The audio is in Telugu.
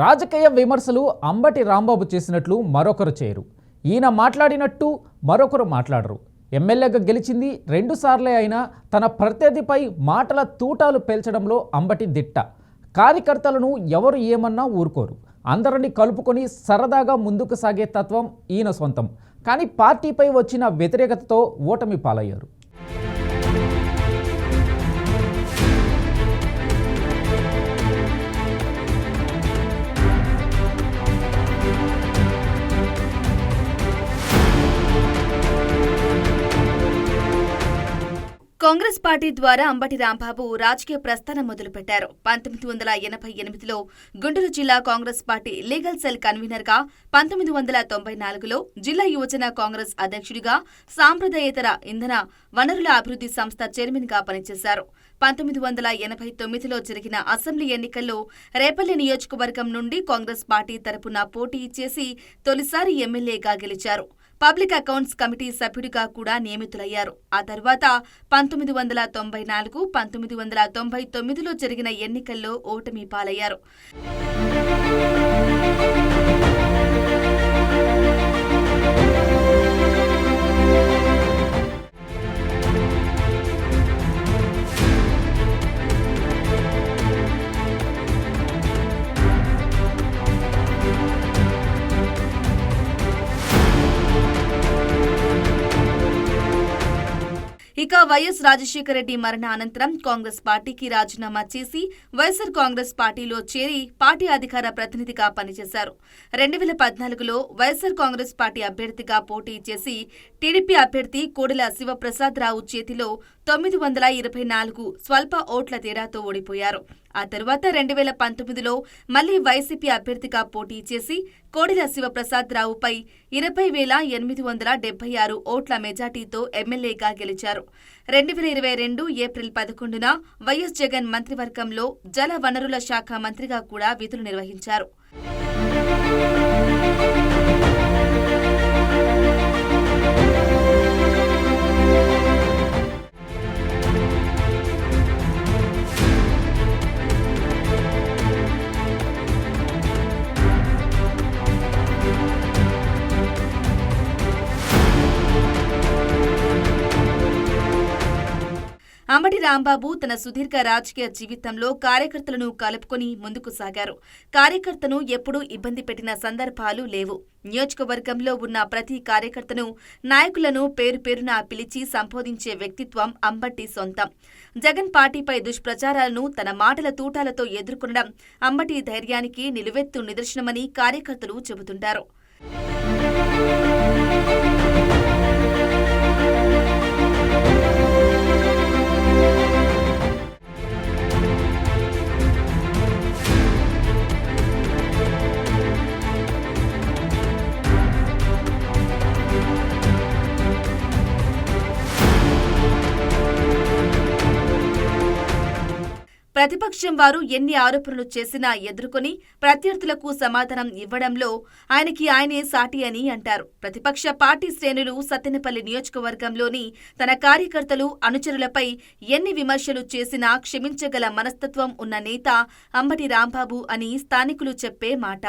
రాజకీయ విమర్శలు అంబటి రాంబాబు చేసినట్లు మరొకరు చేయరు. ఈయన మాట్లాడినట్టు మరొకరు మాట్లాడరు. ఎమ్మెల్యేగా గెలిచింది 2 సార్లే అయినా తన ప్రత్యర్థిపై మాటల తూటాలు పేల్చడంలో అంబటి దిట్ట. కార్యకర్తలను ఎవరు ఏమన్నా ఊరుకోరు. అందరినీ కలుపుకొని సరదాగా ముందుకు సాగే తత్వం ఈయన సొంతం. కానీ పార్టీపై వచ్చిన వ్యతిరేకతతో ఓటమి పాలయ్యారు. కాంగ్రెస్ పార్టీ ద్వారా అంబటి రాంబాబు రాజకీయ ప్రస్థానం మొదలుపెట్టారు. 1988లో గుంటూరు జిల్లా Congress party legal cell convener గా, 1994లో జిల్లా యువజన కాంగ్రెస్ అధ్యక్షుడిగా, సాంప్రదాయేతర ఇంధన వనరుల అభివృద్ధి సంస్థ చైర్మన్ గా పనిచేశారు. 1989లో జరిగిన అసెంబ్లీ ఎన్నికల్లో రేపల్లె నియోజకవర్గం నుండి కాంగ్రెస్ పార్టీ తరపున పోటీ చేసి తొలిసారి ఎమ్మెల్యేగా గెలిచారు. పబ్లిక్ అకౌంట్స్ కమిటీ సభ్యుడిగా కూడా నియమితులయ్యారు. ఆ తర్వాత 1994, 1999లో జరిగిన ఎన్నికల్లో ఓటమి పాలయ్యారు. ఇక వైఎస్ రాజశేఖర రెడ్డి మరణ అనంతరం కాంగ్రెస్ పార్టీకి రాజీనామా చేసి వైఎస్ఆర్ కాంగ్రెస్ పార్టీలో చేరి పార్టీ అధికార ప్రతినిధిగా పనిచేశారు. 2014లో వైఎస్ఆర్ కాంగ్రెస్ పార్టీ అభ్యర్థిగా పోటీ చేసి టీడీపీ అభ్యర్థి కోడెల శివప్రసాదరావు చేతిలో 924 స్వల్ప ఓట్ల తేడాతో ఓడిపోయారు. ఆ తర్వాత 2019లో మళ్లీ వైసీపీ అభ్యర్థిగా పోటీ చేసి కోడెల శివప్రసాదరావుపై 20,876 ఓట్ల మెజార్టీతో ఎమ్మెల్యేగా గెలిచారు. 2022 ఏప్రిల్ 11న వైఎస్ జగన్ మంత్రివర్గంలో జల వనరుల శాఖ మంత్రిగా కూడా విధులు నిర్వహించారు. అంబటి రాంబాబు తన సుదీర్ఘ రాజకీయ జీవితంలో కార్యకర్తలను కలుపుకొని ముందుకు సాగారు. కార్యకర్తను ఎప్పుడూ ఇబ్బంది పెట్టిన సందర్భాలు లేవు. నియోజకవర్గంలో ఉన్న ప్రతి కార్యకర్తను, నాయకులను పేరు పేరున పిలిచి సంబోధించే వ్యక్తిత్వం అంబటి సొంతం. జగన్ పార్టీపై దుష్ప్రచారాలను తన మాటల తూటాలతో ఎదుర్కొనడం అంబటి ధైర్యానికి నిలువెత్తు నిదర్శనమని కార్యకర్తలు చెబుతుంటారు. ప్రతిపక్షం వారు ఎన్ని ఆరోపణలు చేసినా ఎదుర్కొని ప్రత్యర్థులకు సమాధానం ఇవ్వడంలో ఆయనే సాటి అని అంటారు. ప్రతిపక్ష పార్టీ శ్రేణులు సత్తెనపల్లి నియోజకవర్గంలోని తన కార్యకర్తలు, అనుచరులపై ఎన్ని విమర్శలు చేసినా క్షమించగల మనస్తత్వం ఉన్న నేత అంబటి రాంబాబు అని స్థానికులు చెప్పే మాట.